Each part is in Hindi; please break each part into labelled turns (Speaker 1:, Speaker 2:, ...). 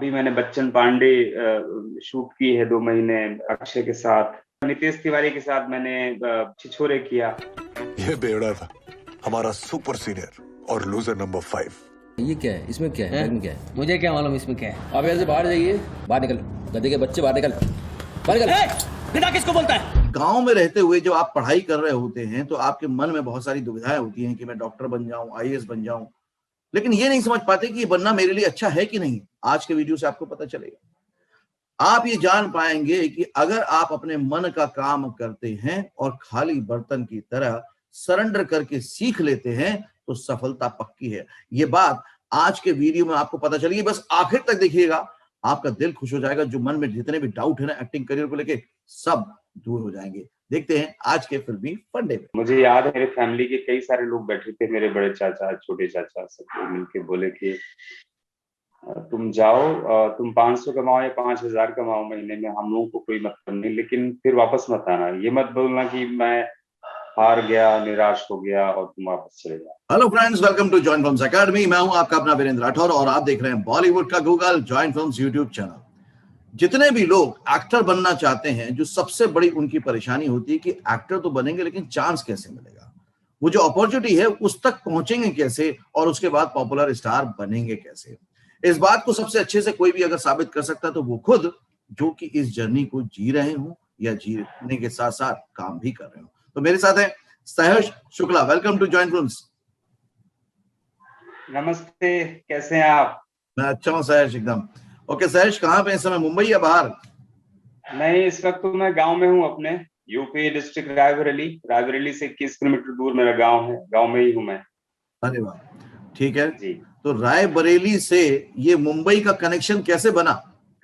Speaker 1: अभी मैंने बच्चन पांडे शूट की है 2 महीने अक्षय के साथ। नितेश तिवारी के साथ मैंने छिछोरे किया।
Speaker 2: ये बेवड़ा था हमारा सुपर सीनियर और लूजर नंबर 5।
Speaker 3: ये क्या है? इसमें क्या है? में क्या है? मुझे क्या मालूम इसमें क्या है? आप ऐसे बाहर जाइए, बाहर निकल, गधे के बच्चे बाहर निकल, बाहर निकल। पिता किसको बोलता है?
Speaker 4: गांव में रहते हुए जब आप पढ़ाई कर रहे होते हैं तो आपके मन में बहुत सारी दुविधाएं होती हैं कि मैं डॉक्टर बन जाऊं, आईएएस बन जाऊं, लेकिन ये नहीं समझ पाते कि ये बनना मेरे लिए अच्छा है कि नहीं। आज के वीडियो से आपको पता चलेगा। आप ये जान पाएंगे कि अगर आप अपने मन का काम करते हैं और खाली बर्तन की तरह सरेंडर करके सीख लेते हैं तो सफलता पक्की है। ये बात आज के वीडियो में आपको पता चलेगी। बस आखिर तक देखिएगा, आपका दिल खुश हो जाएगा। जो मन में जितने भी डाउट है ना एक्टिंग करियर को लेके, सब दूर हो जाएंगे। देखते हैं आज के फिल्मी फंडे में।
Speaker 1: मुझे याद है मेरे फैमिली के कई सारे लोग बैठे थे, मेरे बड़े चाचा, छोटे चाचा, सब मिलके बोले कि तुम जाओ, तुम 500 कमाओ या 5000 कमाओ महीने में, हम लोगों को कोई मतलब नहीं, लेकिन फिर वापस मत आना। ये मत बोलना कि मैं हार गया, निराश हो गया और तुम वापस चले जाओ।
Speaker 4: Hello friends, welcome to join films academy. मैं हूं आपका अपना वीरेंद्र राठौर और आप देख रहे हैं बॉलीवुड का Google, join films YouTube channel. जितने भी लोग एक्टर बनना चाहते हैं, जो सबसे बड़ी उनकी परेशानी होती है कि एक्टर तो बनेंगे लेकिन चांस कैसे मिलेगा, वो जो अपॉर्चुनिटी है उस तक पहुंचेंगे कैसे और उसके बाद पॉपुलर स्टार बनेंगे कैसे। इस बात को सबसे अच्छे से कोई भी अगर साबित कर सकता तो वो खुद, जो कि इस जर्नी को जी रहे हो या जीने के साथ साथ काम भी कर रहे हो। तो मेरे साथ है Saharsh Shukla. Welcome to join films.
Speaker 1: नमस्ते, कैसे हैं आप?
Speaker 4: मैं अच्छा हूँ सहर्ष, एकदम ओके। सहर्ष कहाँ पे इस समय, मुंबई या बाहर?
Speaker 1: नहीं, इस वक्त तो मैं गांव में हूँ अपने, यूपी डिस्ट्रिक्ट रायबरेली। रायबरेली से 21 किलोमीटर दूर मेरा गांव है, गांव में ही हूँ मैं।
Speaker 4: अरे वाह, ठीक है
Speaker 1: जी।
Speaker 4: तो रायबरेली से ये मुंबई का कनेक्शन कैसे बना?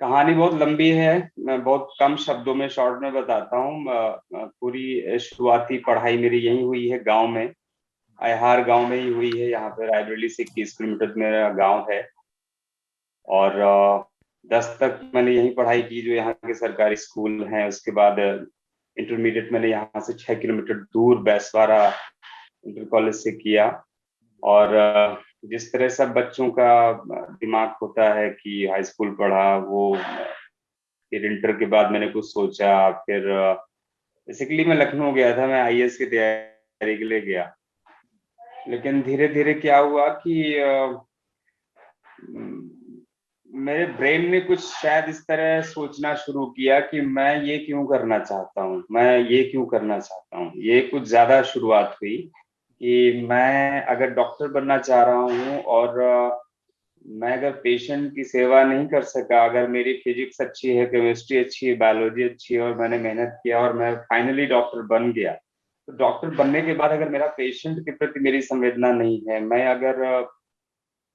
Speaker 1: कहानी बहुत लंबी है, मैं बहुत कम शब्दों में, शॉर्ट में बताता हूँ। पूरी शुरुआती पढ़ाई मेरी यही हुई है, गांव में, अयहार गांव में ही हुई है। यहाँ पे रायबरेली से 21 किलोमीटर मेरा गांव है। और 10 तक मैंने यही पढ़ाई की, जो यहाँ के सरकारी स्कूल हैं। उसके बाद इंटरमीडिएट मैंने यहाँ से 6 किलोमीटर दूर बैसवारा इंटर कॉलेज से किया। और जिस तरह सब बच्चों का दिमाग होता है कि हाई स्कूल पढ़ा, वो फिर इंटर के बाद मैंने कुछ सोचा। फिर बेसिकली मैं लखनऊ गया था, मैं आईएएस की तैयारी के लिए गया। लेकिन धीरे धीरे क्या हुआ कि मेरे ब्रेन ने कुछ शायद इस तरह सोचना शुरू किया कि मैं ये क्यों करना चाहता हूँ, मैं ये क्यों करना चाहता हूँ। ये कुछ ज्यादा शुरुआत हुई कि मैं अगर डॉक्टर बनना चाह रहा हूँ और मैं अगर पेशेंट की सेवा नहीं कर सका, अगर मेरी फिजिक्स अच्छी है, केमिस्ट्री अच्छी है, बायोलॉजी अच्छी है और मैंने मेहनत किया और मैं फाइनली डॉक्टर बन गया, तो डॉक्टर बनने के बाद अगर मेरा पेशेंट के प्रति मेरी संवेदना नहीं है, मैं अगर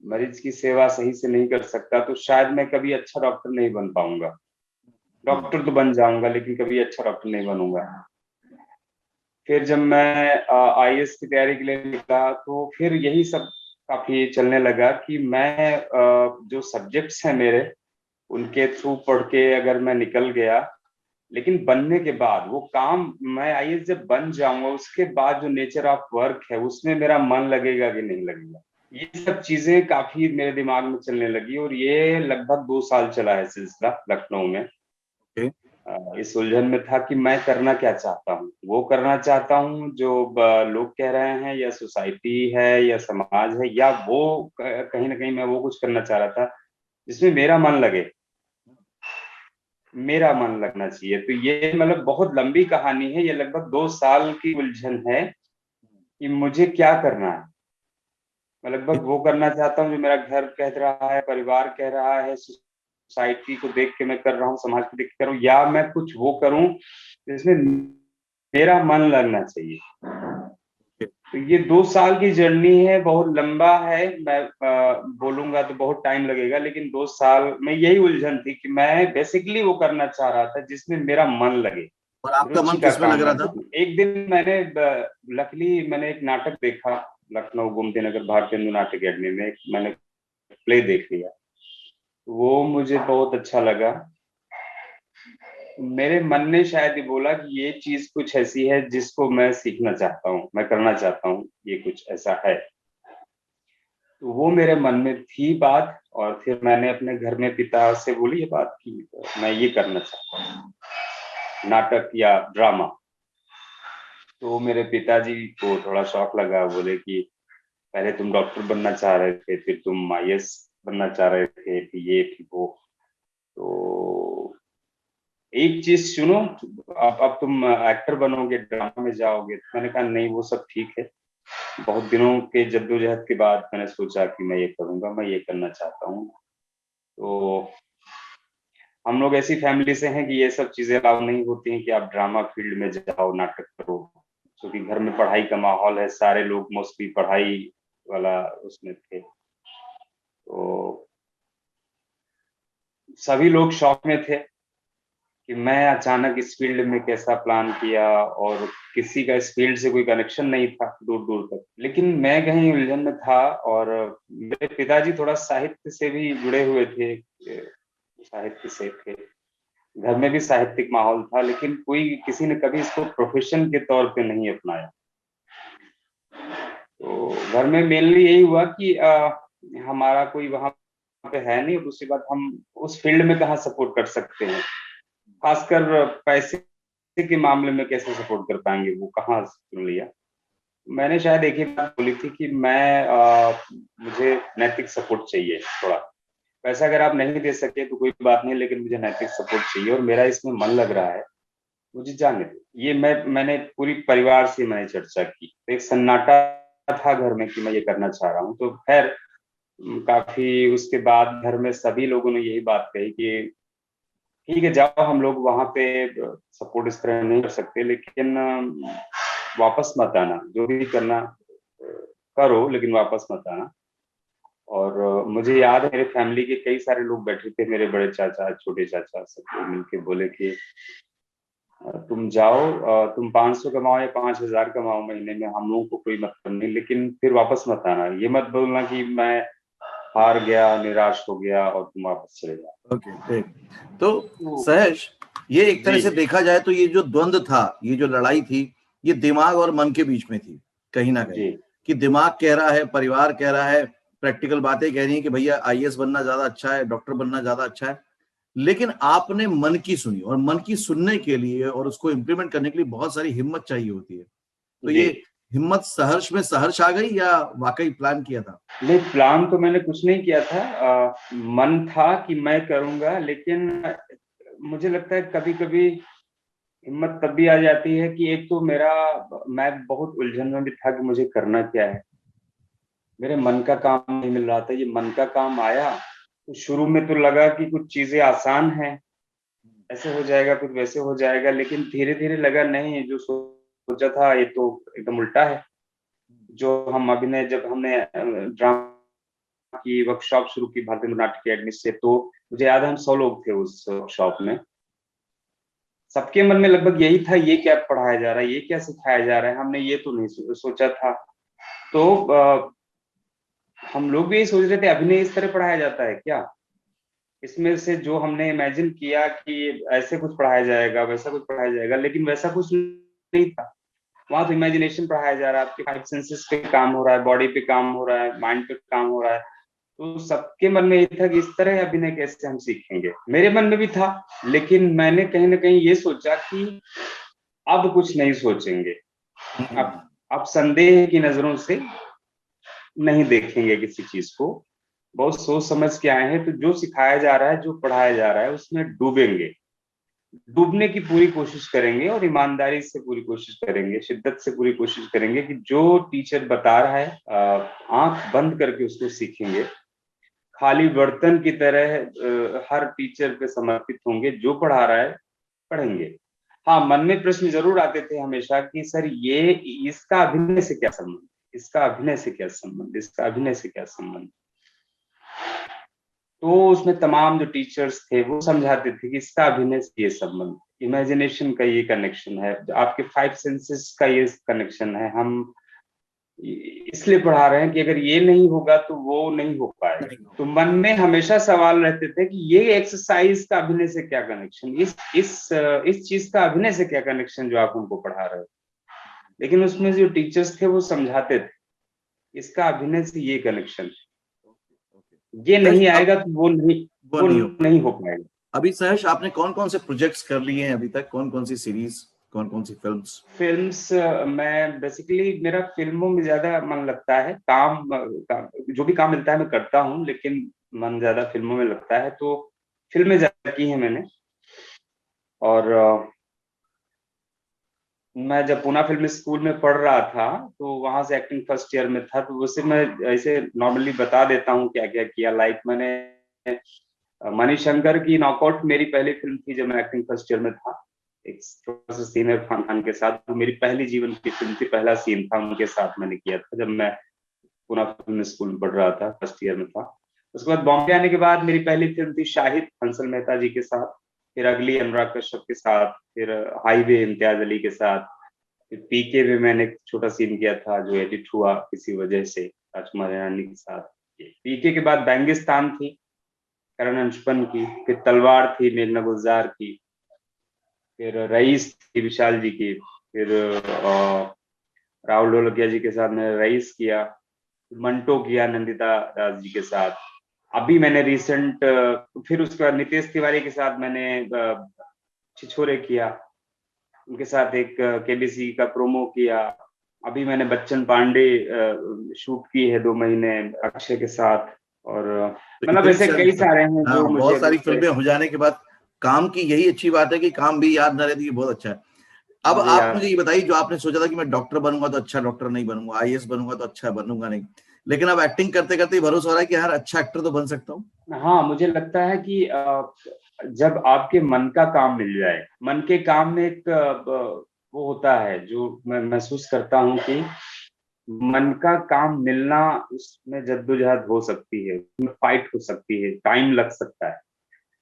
Speaker 1: मरीज की सेवा सही से नहीं कर सकता, तो शायद मैं कभी अच्छा डॉक्टर नहीं बन पाऊंगा। डॉक्टर तो बन जाऊंगा लेकिन कभी अच्छा डॉक्टर नहीं बनूंगा। फिर जब मैं आईएएस की तैयारी के लिए निकला तो फिर यही सब काफी चलने लगा कि मैं जो सब्जेक्ट्स हैं मेरे, उनके थ्रू पढ़ के अगर मैं निकल गया, लेकिन बनने के बाद वो काम, मैं आईएएस जब बन जाऊंगा उसके बाद जो नेचर ऑफ वर्क है उसमें मेरा मन लगेगा कि नहीं लगेगा, ये सब चीजें काफी मेरे दिमाग में चलने लगी। और ये लगभग 2 साल चला है सिलसिला लखनऊ में। इस उलझन में था कि मैं करना क्या चाहता हूँ। वो करना चाहता हूँ जो लोग कह रहे हैं, या सोसाइटी है या समाज है, या वो कहीं ना कहीं मैं वो कुछ करना चाह रहा था जिसमें मेरा मन लगे, मेरा मन लगना चाहिए। तो ये मतलब बहुत लंबी कहानी है, ये लगभग 2 साल की उलझन है कि मुझे क्या करना है। मैं लगभग वो करना चाहता हूँ जो मेरा घर कह रहा है, परिवार कह रहा है, सोसाइटी को देख के मैं कर रहा हूँ, समाज को देख के कर रहा हूँ, या मैं कुछ वो करूँ जिसमें मेरा मन लगना चाहिए। तो ये 2 साल की जर्नी है, बहुत लंबा है। मैं बोलूंगा तो बहुत टाइम लगेगा, लेकिन 2 साल में यही उलझन थी कि मैं बेसिकली वो करना चाह रहा था जिसमें मेरा मन लगे,
Speaker 4: और आपका मन
Speaker 1: रुचि का
Speaker 4: किसमें
Speaker 1: काम
Speaker 4: लग रहा
Speaker 1: है।
Speaker 4: था?
Speaker 1: एक दिन मैंने लकली मैंने एक नाटक देखा, लखनऊ गोमती नगर भारतीय हिंदू नाट्य अकेडमी में मैंने प्ले देख लिया, वो मुझे बहुत अच्छा लगा। मेरे मन ने शायद ये बोला कि ये चीज कुछ ऐसी है जिसको मैं सीखना चाहता हूँ, मैं करना चाहता हूँ, ये कुछ ऐसा है। तो वो मेरे मन में थी बात, और फिर मैंने अपने घर में पिता से बोली ये बात की मैं ये करना चाहता हूँ, नाटक या ड्रामा। तो मेरे पिताजी को थोड़ा शौक लगा, बोले कि पहले तुम डॉक्टर बनना चाह रहे थे, फिर तुम आईएएस बनना चाह रहे थे, फिर ये फिर वो, तो एक चीज सुनो, अब तुम एक्टर बनोगे, ड्रामा में जाओगे। तो मैंने कहा नहीं, वो सब ठीक है। बहुत दिनों के जद्दोजहद के बाद मैंने सोचा कि मैं ये करूंगा, मैं ये करना चाहता हूँ। तो हम लोग ऐसी फैमिली से हैं कि ये सब चीजें अलाउ नहीं होती हैं कि आप ड्रामा फील्ड में जाओ, नाटक करो, क्योंकि घर में पढ़ाई का माहौल है, सारे लोग मोस्टली पढ़ाई वाला उसमें थे। तो सभी लोग शौक में थे कि मैं अचानक इस फील्ड में कैसा प्लान किया, और किसी का इस फील्ड से कोई कनेक्शन नहीं था दूर दूर तक, लेकिन मैं कहीं उलझन में था। और मेरे पिताजी थोड़ा साहित्य से भी जुड़े हुए थे, साहित्य से थे, घर में भी साहित्यिक माहौल था, लेकिन कोई किसी ने कभी इसको प्रोफेशन के तौर पे नहीं अपनाया। तो घर में मेनली यही हुआ कि हमारा कोई वहां पे है नहीं, और दूसरी बात हम उस फील्ड में कहाँ सपोर्ट कर सकते हैं, खासकर पैसे के मामले में कैसे सपोर्ट कर पाएंगे, वो कहाँ सुन लिया। मैंने शायद एक ही बात बोली थी कि मुझे नैतिक सपोर्ट चाहिए थोड़ा। पैसा अगर आप नहीं दे सके तो कोई बात नहीं, लेकिन मुझे नैतिक सपोर्ट चाहिए, और मेरा इसमें मन लग रहा है, मुझे जाने दो। ये मैंने पूरी परिवार से मैंने चर्चा की, तो एक सन्नाटा था घर में कि मैं ये करना चाह रहा हूँ। तो खैर काफी उसके बाद घर में सभी लोगों ने यही बात कही कि ठीक है जाओ, हम लोग वहां पे सपोर्ट इस तरह नहीं कर सकते, लेकिन वापस मत आना, जो भी करना करो, लेकिन वापस मत आना। और मुझे याद है मेरे फैमिली के कई सारे लोग बैठे थे, मेरे बड़े चाचा, छोटे चाचा, सब लोग मिलके बोले कि तुम जाओ, तुम 500 कमाओ या 5000 कमाओ महीने में, हम लोगों को कोई मतलब नहीं, लेकिन फिर वापस मत आना। ये मत बोलना कि मैं हार गया, निराश हो गया और तुम वापस चले जाओ।
Speaker 4: ओके ठीक। तो सहज, ये एक तरह से देखा जाए तो ये जो द्वंद था, ये जो लड़ाई थी, ये दिमाग और मन के बीच में थी कहीं ना कहीं, कि दिमाग कह रहा है, परिवार कह रहा है, प्रैक्टिकल बातें कह रही हैं कि भैया आईएएस बनना ज्यादा अच्छा है, डॉक्टर बनना ज्यादा अच्छा है, लेकिन आपने मन की सुनी, और मन की सुनने के लिए और उसको इम्प्लीमेंट करने के लिए बहुत सारी हिम्मत चाहिए होती है। तो ये हिम्मत सहर्ष में सहर्ष आ गई या वाकई प्लान किया था?
Speaker 1: नहीं, प्लान तो मैंने कुछ नहीं किया था, मन था कि मैं करूंगा, लेकिन मुझे लगता है कभी कभी हिम्मत तब भी आ जाती है कि एक तो मैं बहुत उलझन में भी था कि मुझे करना क्या है, मेरे मन का काम नहीं मिल रहा था। ये मन का काम आया तो शुरू में तो लगा कि कुछ चीजें आसान हैं, ऐसे हो जाएगा, कुछ वैसे हो जाएगा, लेकिन धीरे धीरे लगा नहीं, जो सोचा था ये तो एकदम उल्टा है। जो हम अभिनय, जब हमने ड्रामा की वर्कशॉप शुरू की भारतीय नाट्य अकेडमी से, तो मुझे याद है हम 100 लोग थे उस वर्कशॉप में। सबके मन में लगभग यही था, ये क्या पढ़ाया जा रहा है, ये क्या सिखाया जा रहा है, हमने ये तो नहीं सोचा था। तो हम लोग भी यही सोच रहे थे, अभिनय इस तरह पढ़ाया जाता है क्या, इसमें से जो हमने इमेजिन किया कि ऐसे कुछ पढ़ाया जाएगा, वैसा कुछ पढ़ाया जाएगा, लेकिन वैसा कुछ नहीं था। वहां तो इमेजिनेशन पढ़ाया जा रहा है, आपके 5 सेंसेस पे काम हो रहा है, बॉडी पे काम हो रहा है, माइंड पे काम हो रहा है। तो सबके मन में ये था कि इस तरह अभिनय कैसे हम सीखेंगे। मेरे मन में भी था, लेकिन मैंने कहीं ना कहीं ये सोचा कि अब कुछ नहीं सोचेंगे, अब संदेह की नजरों से नहीं देखेंगे किसी चीज को, बहुत सोच समझ के आए हैं। तो जो सिखाया जा रहा है, जो पढ़ाया जा रहा है, उसमें डूबेंगे, डूबने की पूरी कोशिश करेंगे, और ईमानदारी से पूरी कोशिश करेंगे, शिद्दत से पूरी कोशिश करेंगे कि जो टीचर बता रहा है आंख बंद करके उसको सीखेंगे। खाली बर्तन की तरह हर टीचर पे समर्पित होंगे, जो पढ़ा रहा है पढ़ेंगे। हाँ, मन में प्रश्न जरूर आते थे हमेशा कि सर ये इसका अभिनय से क्या संबंध, इसका अभिनय से क्या संबंध, इसका अभिनय से क्या संबंध। तो उसमें तमाम जो टीचर्स थे वो समझाते थे कि इसका अभिनय से ये संबंध, इमेजिनेशन का ये कनेक्शन है, आपके 5 सेंसेस का ये कनेक्शन है, हम इसलिए पढ़ा रहे हैं कि अगर ये नहीं होगा तो वो नहीं हो पाएगा। तो मन में हमेशा सवाल रहते थे कि ये एक्सरसाइज का अभिनय से क्या कनेक्शन, इस चीज का अभिनय से क्या कनेक्शन जो आप हमको पढ़ा रहे हो। लेकिन उसमें जो टीचर्स थे वो समझाते थे इसका अभिनय से ये कनेक्शन है। ये नहीं आएगा तो वो नहीं हो पाएगा।
Speaker 4: अभी सहर्ष आपने कौन कौन से प्रोजेक्ट्स कर लिए हैं अभी तक, कौन कौन सी सीरीज, कौन कौन सी
Speaker 1: फिल्म्स? मैं बेसिकली, मेरा फिल्मों में ज्यादा मन लगता है। जो भी काम मिलता है मैं करता हूँ, लेकिन मन ज्यादा फिल्मों में लगता है, तो फिल्में ज्यादा की हैं मैंने। और मैं जब पूना फिल्म स्कूल में पढ़ रहा था तो वहां से एक्टिंग फर्स्ट ईयर में था, तो उससे मैं ऐसे नॉर्मली बता देता हूँ क्या क्या किया। लाइक मैंने मणिशंकर की नॉकआउट मेरी पहली फिल्म थी जब मैं एक्टिंग फर्स्ट ईयर में था, एक छोटा सा सीन है इरफान खान के साथ। वो मेरी पहली जीवन की फिल्म थी, पहला सीन था उनके साथ मैंने किया था जब मैं पूना फिल्म स्कूल में पढ़ रहा था, फर्स्ट ईयर में था। उसके बाद बॉम्बे आने के बाद मेरी पहली फिल्म थी शाहिद, हंसल मेहता जी के साथ। फिर अगली अनुराग कश्यप के साथ, फिर हाईवे इम्तियाज अली के साथ। फिर पीके में मैंने एक छोटा सीन किया था जो एडिट हुआ किसी वजह से, राजकुमार हिरानी के साथ। पीके के बाद बैंगिस्तान थी करण अंशुमन की, फिर तलवार थी मेघना गुलजार की, फिर रईस थी विशाल जी की, फिर राहुल ढोलकिया जी के साथ मैंने रईस किया, मंटो किया नंदिता दास जी के साथ। अभी मैंने रिसेंट, फिर उसके बाद नितेश तिवारी के साथ मैंने छिछोरे किया, उनके साथ एक केबीसी का प्रोमो किया। अभी मैंने बच्चन पांडे शूट की है 2 महीने अक्षय के साथ। और मतलब ऐसे कई सारे हैं जो मुझे
Speaker 4: बहुत सारी फिल्में हो जाने के बाद काम की यही अच्छी बात है कि काम भी याद न रहती, बहुत अच्छा है। अब आप मुझे ये बताइए, जो आपने सोचा था कि मैं डॉक्टर बनूंगा तो अच्छा डॉक्टर नहीं बनूंगा, आईएएस बनूंगा तो अच्छा बनूंगा नहीं, लेकिन अब एक्टिंग करते करते भरोसा हो रहा है कि यार अच्छा एक्टर तो बन सकता हूँ।
Speaker 1: हाँ, मुझे लगता है कि जब आपके मन का काम मिल जाए, मन के काम में एक वो होता है जो मैं महसूस करता हूँ कि मन का काम मिलना, उसमें जद्दोजहद हो सकती है, उसमें फाइट हो सकती है, टाइम लग सकता है।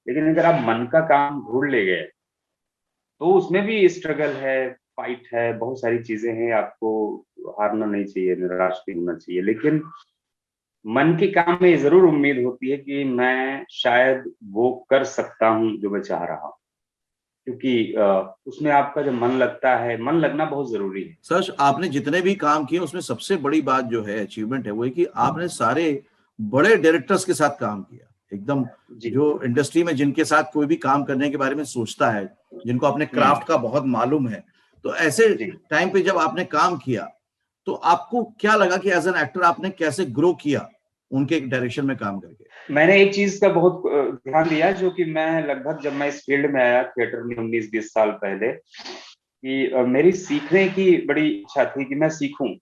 Speaker 1: लेकिन अगर आप मन का काम ढूंढ ले गए तो उसमें भी स्ट्रगल है, फाइट है, बहुत सारी चीजें हैं। आपको हारना नहीं चाहिए, निराश नहीं होना चाहिए। लेकिन मन के काम में जरूर उम्मीद होती है कि मैं शायद वो कर सकता हूँ जो मैं चाह रहा हूँ, क्योंकि उसमें आपका जो मन लगता है, मन लगना बहुत जरूरी है।
Speaker 4: सर, आपने जितने भी काम किए उसमें सबसे बड़ी बात जो है, अचीवमेंट है, वो है कि आपने सारे बड़े डायरेक्टर्स के साथ काम किया, एकदम जो इंडस्ट्री में जिनके साथ कोई भी काम करने के बारे में सोचता है, जिनको अपने क्राफ्ट का बहुत मालूम है। तो ऐसे टाइम पे जब आपने काम किया तो आपको क्या लगा कि एज एन एक्टर आपने कैसे ग्रो किया उनके डायरेक्शन में काम करके?
Speaker 1: मैंने एक चीज का बहुत ध्यान दिया, जो कि मैं लगभग जब मैं इस फील्ड में आया थिएटर में 19-20 साल पहले, कि मेरी सीखने की बड़ी इच्छा थी कि मैं सीखूं।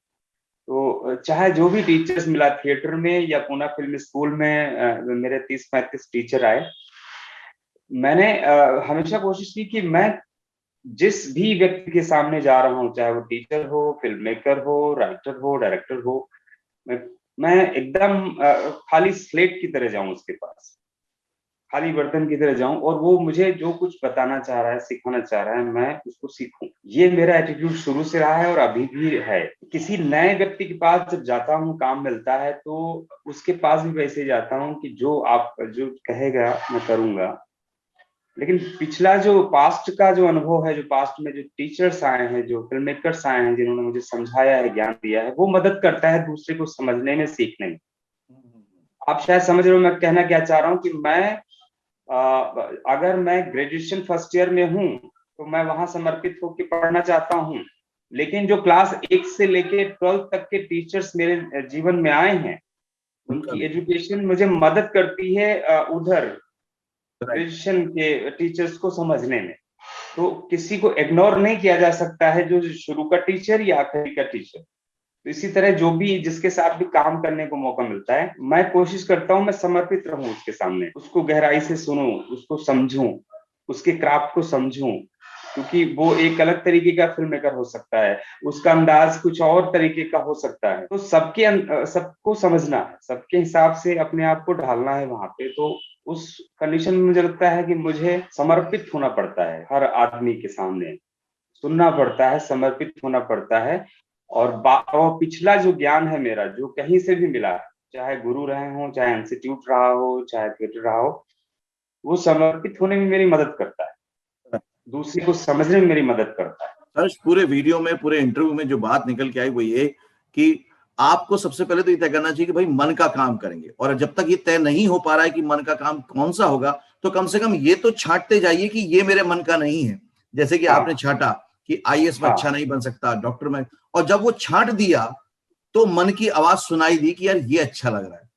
Speaker 1: तो चाहे जो भी टीचर्स मिला थिएटर में या पूना फिल्म स्कूल में, मेरे 30-35 टीचर आए, मैंने हमेशा कोशिश की कि मैं जिस भी व्यक्ति के सामने जा रहा हूँ, चाहे वो टीचर हो, फिल्म मेकर हो, राइटर हो, डायरेक्टर हो, मैं मैं एकदम खाली स्लेट की तरह जाऊं उसके पास, खाली बर्तन की तरह जाऊं, और वो मुझे जो कुछ बताना चाह रहा है, सिखाना चाह रहा है, मैं उसको सीखूं। ये मेरा एटीट्यूड शुरू से रहा है और अभी भी है। किसी नए व्यक्ति के पास जब जाता हूँ, काम मिलता है, तो उसके पास भी वैसे जाता हूँ कि जो कहेगा मैं करूंगा। लेकिन पिछला जो पास्ट का जो अनुभव है, जो पास्ट में जो टीचर्स आए हैं, जो फिल्म मेकर्स आए हैं, जिन्होंने मुझे समझाया है, ज्ञान दिया है, वो मदद करता है दूसरे को समझने में, सीखने में। आप शायद समझ रहे हो मैं कहना क्या चाह रहा हूँ, कि मैं अगर मैं ग्रेजुएशन फर्स्ट ईयर में हूँ तो मैं वहां समर्पित होकर पढ़ना चाहता हूँ। लेकिन जो क्लास 1 से लेके 12 तक के टीचर्स मेरे जीवन में आए हैं, उनकी एजुकेशन मुझे मदद करती है उधर ग्रेजुएशन के टीचर्स को समझने में। तो किसी को इग्नोर नहीं किया जा सकता है, जो शुरू का टीचर या आखिरी का टीचर। तो इसी तरह जो भी जिसके साथ भी काम करने को मौका मिलता है, मैं कोशिश करता हूँ मैं समर्पित रहूं उसके सामने, उसको गहराई से सुनूं, उसको समझूं, उसके क्राफ्ट को समझूं। क्योंकि वो एक अलग तरीके का फिल्म मेकर हो सकता है, उसका अंदाज कुछ और तरीके का हो सकता है। तो सबको समझना है, सबके हिसाब से अपने आप को ढालना है वहां पे। तो उस कंडीशन में मुझे लगता है कि मुझे समर्पित होना पड़ता है, हर आदमी के सामने सुनना पड़ता है, समर्पित होना पड़ता है। और पिछला जो ज्ञान है मेरा, जो कहीं से भी मिला, चाहे गुरु रहे हो, चाहे इंस्टीट्यूट रहा हो, चाहे थिएटर रहा हो, वो समर्पित होने में मेरी मदद करता है, दूसरे को समझने में मेरी मदद करता है।
Speaker 4: पूरे वीडियो में, पूरे इंटरव्यू में जो बात निकल के आई वो ये कि आपको सबसे पहले तो ये तय करना चाहिए कि भाई मन का काम करेंगे, और जब तक ये तय नहीं हो पा रहा है कि मन का काम कौन सा होगा, तो कम से कम ये तो छांटते जाइए कि ये मेरे मन का नहीं है। जैसे कि आपने छांटा कि आईएएस में अच्छा नहीं बन सकता, डॉक्टर में, और जब वो छांट दिया तो मन की आवाज सुनाई दी कि यार ये अच्छा लग रहा है।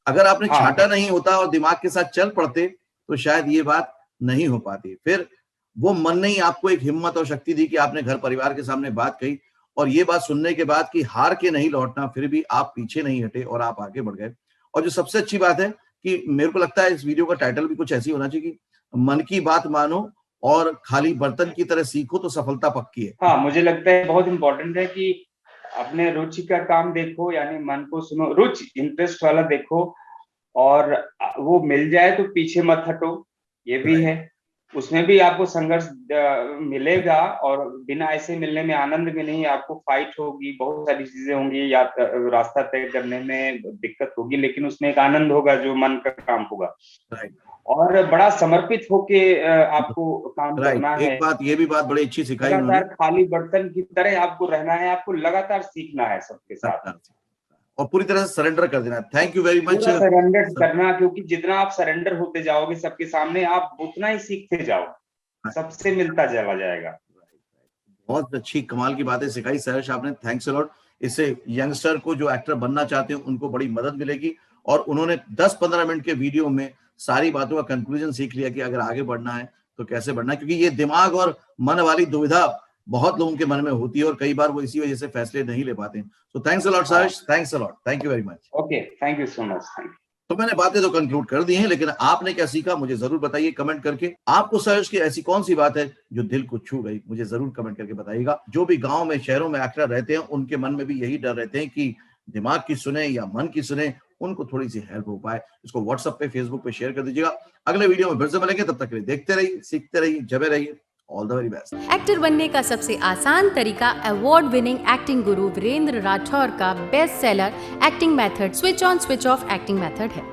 Speaker 4: अगर आपने छांटा नहीं होता और दिमाग के साथ चल पड़ते तो शायद ये बात नहीं हो पाती। फिर वो मन ने ही आपको एक हिम्मत और शक्ति दी कि आपने घर परिवार के सामने बात कही, और ये बात सुनने के बाद कि हार के नहीं लौटना, फिर भी आप पीछे नहीं हटे और आप आगे बढ़ गए। और जो सबसे अच्छी बात है कि मेरे को लगता है इस वीडियो का टाइटल भी कुछ ऐसी होना चाहिए कि मन की बात मानो और खाली बर्तन की तरह सीखो तो सफलता पक्की है।
Speaker 1: हाँ, मुझे लगता है बहुत इंपॉर्टेंट है कि अपने रुचि का काम देखो, यानी मन को सुनो, रुचि इंटरेस्ट वाला देखो, और वो मिल जाए तो पीछे मत हटो, ये भी है। उसमें भी आपको संघर्ष मिलेगा, और बिना ऐसे मिलने में आनंद में नहीं, आपको फाइट होगी, बहुत सारी चीजें होंगी, या रास्ता तय करने में दिक्कत होगी, लेकिन उसमें एक आनंद होगा जो मन का काम होगा। और बड़ा समर्पित होके आपको काम करना है।
Speaker 4: एक बात, ये भी बात बड़ी अच्छी सिखाई
Speaker 1: लगातार खाली बर्तन की तरह आपको रहना है, आपको लगातार सीखना है सबके साथ,
Speaker 4: और पूरी तरह से सरेंडर कर देना। Thank you very much.
Speaker 1: Surrender करना, क्योंकि जितना आप सरेंडर होते जाओगे सबके सामने, आप उतना ही सीखते जाओ, सबसे मिलता चला जाएगा।
Speaker 4: बहुत अच्छी कमाल की बातें सिखाई सहर्ष आपने, थैंक्स अ लॉट। इससे यंगस्टर को जो एक्टर बनना चाहते हैं उनको बड़ी मदद मिलेगी, और उन्होंने 10-15 मिनट के वीडियो में सारी बातों का कंक्लूजन सीख लिया कि अगर आगे बढ़ना है तो कैसे बढ़ना है, क्योंकि ये दिमाग और मन वाली दुविधा बहुत लोगों के मन में होती है और कई बार वो इसी वजह से फैसले नहीं ले पाते। सो थैंक्स अ लॉट सहर्ष, thanks a lot, thank you very much.
Speaker 1: Okay, thank you so much, thank you.
Speaker 4: तो मैंने बातें तो कंक्लूड कर दी हैं, लेकिन आपने क्या सीखा मुझे जरूर बताइए कमेंट करके। आपको सहर्ष की ऐसी कौन सी बात है जो दिल को छू गई, मुझे जरूर कमेंट करके बताइएगा। जो भी गांव में शहरों में एक्टर रहते हैं उनके मन में भी यही डर रहते हैं कि दिमाग की सुने या मन की सुने, उनको थोड़ी सी हेल्प हो पाए। इसको व्हाट्सएप पे, फेसबुक पे शेयर कर दीजिएगा। अगले वीडियो में फिर से मिलेंगे, तब तक के लिए देखते रहिए, सीखते रहिए, जबे रहिए। All the very best.
Speaker 5: Actor बनने का सबसे आसान तरीका अवार्ड विनिंग एक्टिंग गुरु वीरेंद्र राठौर का best seller acting method switch on switch off acting method है।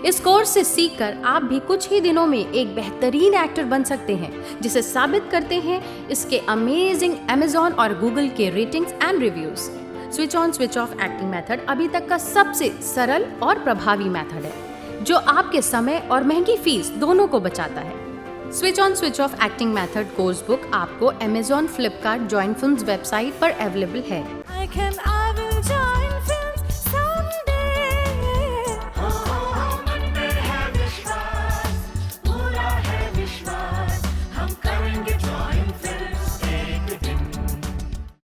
Speaker 5: इस कोर्स से सीखकर आप भी कुछ ही दिनों में एक बेहतरीन एक्टर बन सकते हैं, जिसे साबित करते हैं इसके अमेजिंग अमेज़न और गूगल के ratings and reviews. Switch on switch off acting method अभी तक का सबसे सरल और प्रभावी मेथड है, जो आपके समय और महंगी फीस दोनों को बचाता है। Switch on switch off acting method course book आपको Amazon, Flipkart, join films website पर अवेलेबल है।